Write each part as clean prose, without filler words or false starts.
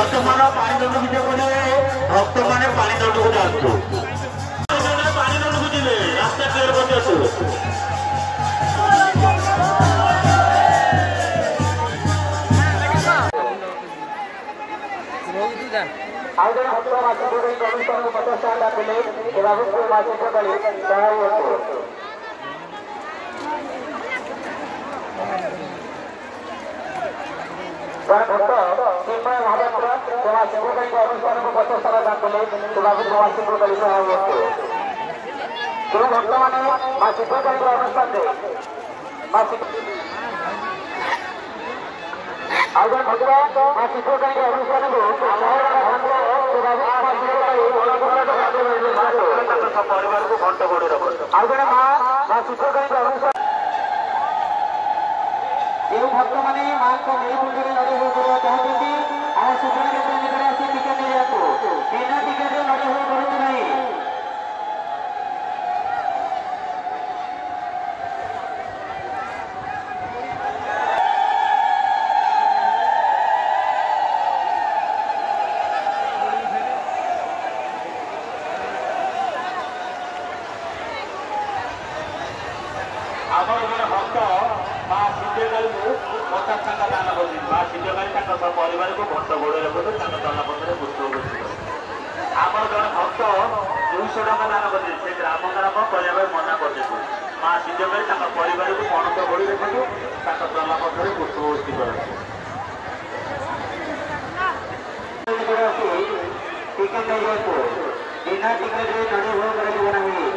ବର୍ତ୍ତମାନ ପାଣି ଦଣ୍ଡକୁ ଯିବେ ଭକ୍ତମାନେ ପାଣି ଦଣ୍ଡକୁ ଯାଆନ୍ତୁ। ପାଣି ଦଣ୍ଡକୁ ଯିବେ ରାସ୍ତା କ୍ଲିୟର କରିଦିଅନ୍ତୁ। ଆଉ ଜଣେ ଭକ୍ତ ମାସିକ ଅନୁଷ୍ଠାନକୁ 50 ଟଙ୍କା ଡାକିଲେ ଏ ବାବୁଙ୍କୁ ମାସିକ କରି ସହାୟ ହୁଅନ୍ତୁ। ଜଣେ ଭକ୍ତ ଚିନ୍ମୟ ମହାପାତ୍ର ସେବା ଶିବକାଳୀଙ୍କ ଅନୁଷ୍ଠାନକୁ 50 ଟଙ୍କା ଡାକିଲେ ସେ ବାବୁଙ୍କୁ ମାସିକ କରି ସହାୟ ହୁଅନ୍ତୁ। ଯେଉଁ ଭକ୍ତମାନେ ମା ଶିବକାଳୀଙ୍କ ଅନୁଷ୍ଠାନରେ ଆଉ ଜଣେ ଭକ୍ତ ମା ଶିବକାଳୀଙ୍କ ଅନୁଷ୍ଠାନକୁ ପରିବାରକୁ ଘଣ୍ଟ ଗୋଡ଼ି ରଖନ୍ତୁ। ଆଉ ଜଣେ ମା ଶିବକାଳୀଙ୍କ ଅନୁଷ୍ଠାନ ଯେଉଁ ଭକ୍ତମାନେ ମାଙ୍କ ମେରୁପୁଞ୍ଜରେ ନଡ଼ିଆ କରିବା ଚାହୁଁଛନ୍ତି ଆମ ସୂଚନା କେନ୍ଦ୍ର ନିକଟରେ ଆସି ଟିକେଟ୍ ନେଇଯାଆନ୍ତୁ। ବିନା ଟିକେଟ୍ରେ ନଡ଼ିଆ ହୋଇ କରନ୍ତୁ ନାହିଁ। ଆମର ଜଣେ ଭକ୍ତ ମା ସିଦ୍ଧକାଳୀକୁ 50 ଟଙ୍କା ଦାନ କରିଛନ୍ତି। ମା ସିଦ୍ଧକାଳୀ ତାଙ୍କ ପରିବାରକୁ ଘଣ୍ଟ ଗୋଡ଼ରେ ରଖନ୍ତୁ। ତାଙ୍କ ତଳପଥରେ ପୁଷ୍ପ ବୃଷ୍ଟି କରନ୍ତୁ। ଆମର ଜଣେ ଭକ୍ତ 200 ଟଙ୍କା ଦାନ କରିଛନ୍ତି। ସେ ଗ୍ରାମ କରିବା ପାଇଁ ମନା କରିଛନ୍ତି। ମା ସିଦ୍ଧକାଳୀ ତାଙ୍କ ପରିବାରକୁ ପଣତ ଗୋଡ଼ି ରଖନ୍ତୁ। ତାଙ୍କ ତଳପଥରେ ପୁଷ୍ପ ବୃଷ୍ଟି କରନ୍ତୁ। ଟିକେଟ୍ ନେଇଯାଆନ୍ତୁ। ବିନା ଟିକେଟ୍ରେ ନଡ଼ିଆ ଭୋଗ କରାଯିବ ନାହିଁ।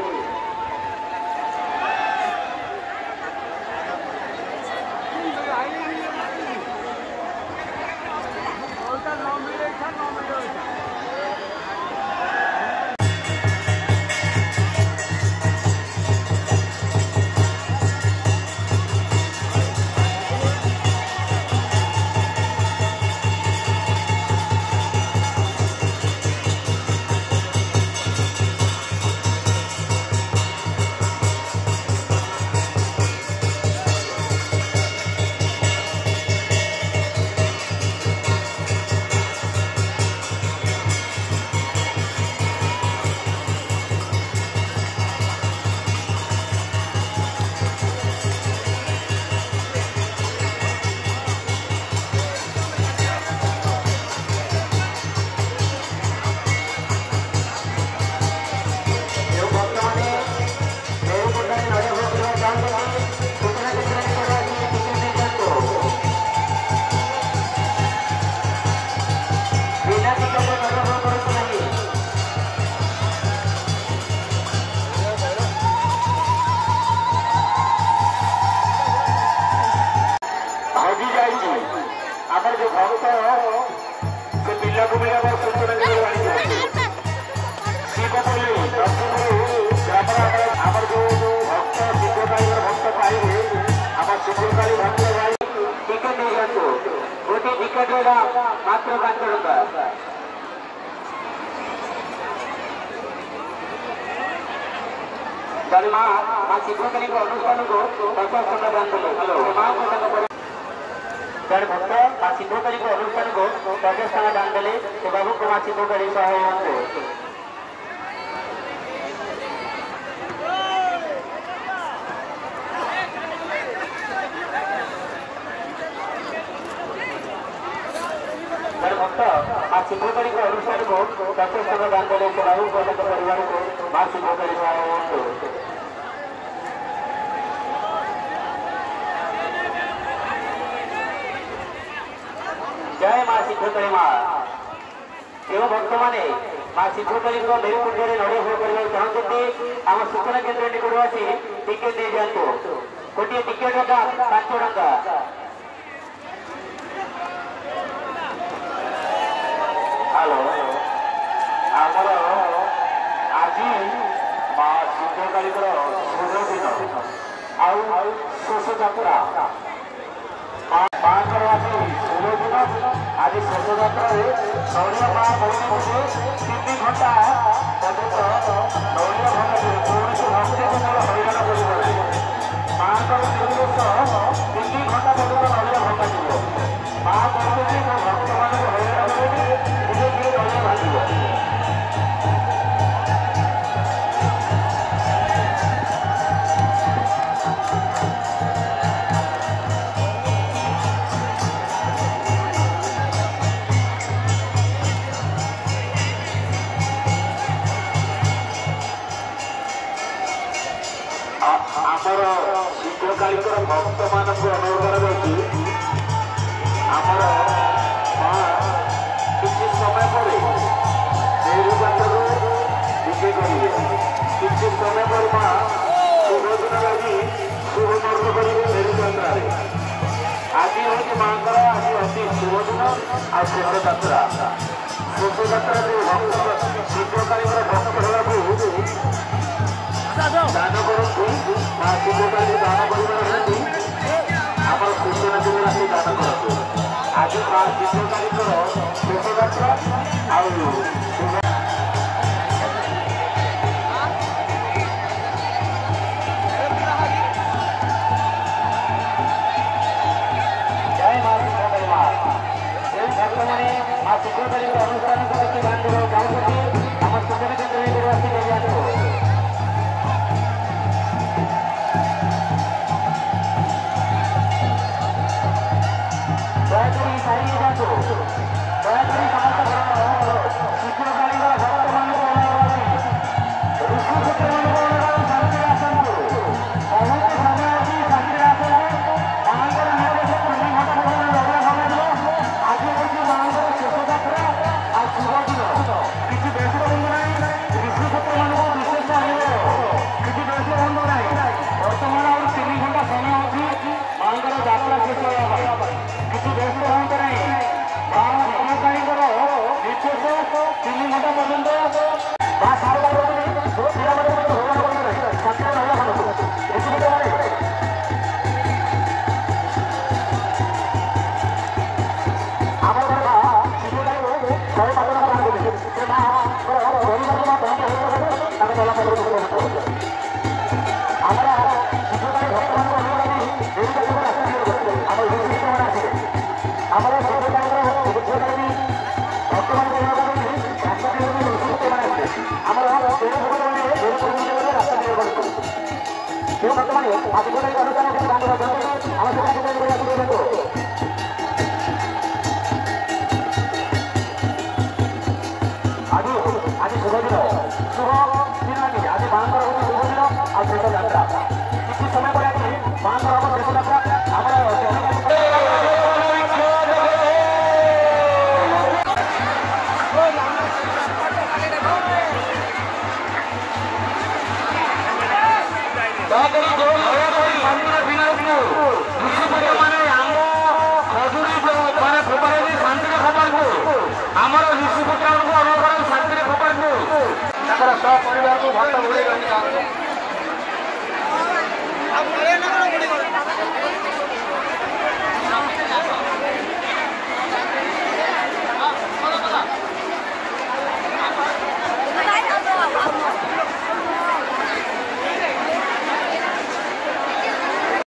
ଆମର ଯୋଉ ଭକ୍ତ ସେ ପିଲାକୁ ବି ଆମର ସୂଚନା ଦେବାକୁ ଆଣିଛନ୍ତି। ଶିବପଲ୍ଲୀ ଗ୍ରାମର ଆମର ଯୋଉ ଭକ୍ତ ଶିବକାଳୀର ଭକ୍ତ ପାଇବେ ଆମ ଶିବକାଳୀ ଭକ୍ତ ଭାଇ ଟିକେଟ୍ ନେଇଯାଆନ୍ତୁ। ଗୋଟିଏ ଟିକେଟ୍ ମାତ୍ର 5 ଟଙ୍କା। ମା ଶିବକାଳୀଙ୍କ ଅନୁଷ୍ଠାନକୁ 50 ଟଙ୍କା ଦାନ ଦେଲେ। ମାଙ୍କୁ ତାଙ୍କ ଜଣେ ଭକ୍ତ ମା ଶିବକାଳୀଙ୍କ ଅନୁଷ୍ଠାନକୁ 50 ଟଙ୍କା ଦାନ ଦେଲେ ସେ ବାବୁଙ୍କୁ ମା ଶିବକାଳୀ ସହାୟ ହୁଅନ୍ତୁ। ଜଣେ ଭକ୍ତ ମା ଶିବକାଳୀଙ୍କ ଅନୁଷ୍ଠାନକୁ 50 ଟଙ୍କା ଦାନ ଦେଲେ ସେ ବାବୁଙ୍କ ପରିବାରକୁ ମା ଶିବକାଳୀ ସହାୟ ହୁଅନ୍ତୁ। जय मां सिद्धकाली मां। जो भक्त मैंने मां सिद्धकाली मेरुपुंजरे नड़िया भोग करने चाहते आम सूचना केन्द्र निकट आसी टिकेट दे जातु। गोटे टिकेट 5 टका। हेलो आमर आज मां सिद्धकाली शुभ दिन आश यात्रा आज शेष यात्रा नड़िया माँ बोलते 3 घंटा पर्यटन नड़िया भंगी कौन भक्ति हईराण कर माँ निर्देश 3 घंटा पर्यटन नड़िया भंगा माँ कहते भक्त मान हईराण करेंगे कि मांकर आज अति शुभ दिन आ शेष यात्रा जो भक्त शीघ्रकाली भक्त दान करती माँ शीघ्रकाली दान कर आम सूचना दिन राशि दान करते आज माँ शीघ्रकाली शेष यात्रा आ शुक्रवारी अनुष्ठान करके बांधव जाऊँगी आम सूचना केन्द्र आसी दयाकोरी सारी जातु दयाकोरी समस्त शुक्रवारी भक्त मान ऋषिपुत्र मान शांति आसतु बहुत समय अच्छी शांति आसतु मांगर निर्देश तीन घंटा लग्न समझ आज हूँ मांगर शेष यात्रा आ शुभ दिन किसी व्यस्त बंधु ना ऋषिपुत्र मान विशेष किसी व्यस्त बंधु ना बर्तमान आ 3 घंटा समय अच्छी मांगर यात्रा शेष होगा किसी व्यस्त हूँ ना समझाई निर्देश 3 घंटा पर्यटन आज शुभ दिन आज मांगर हूँ शुभ दिन आ शेष यात्रा किसी समय पर आज मांगर हम शेष यात्रा आमर ऋषिपुत्र अनुग्रह शांति खबर सपरिवार को भक्त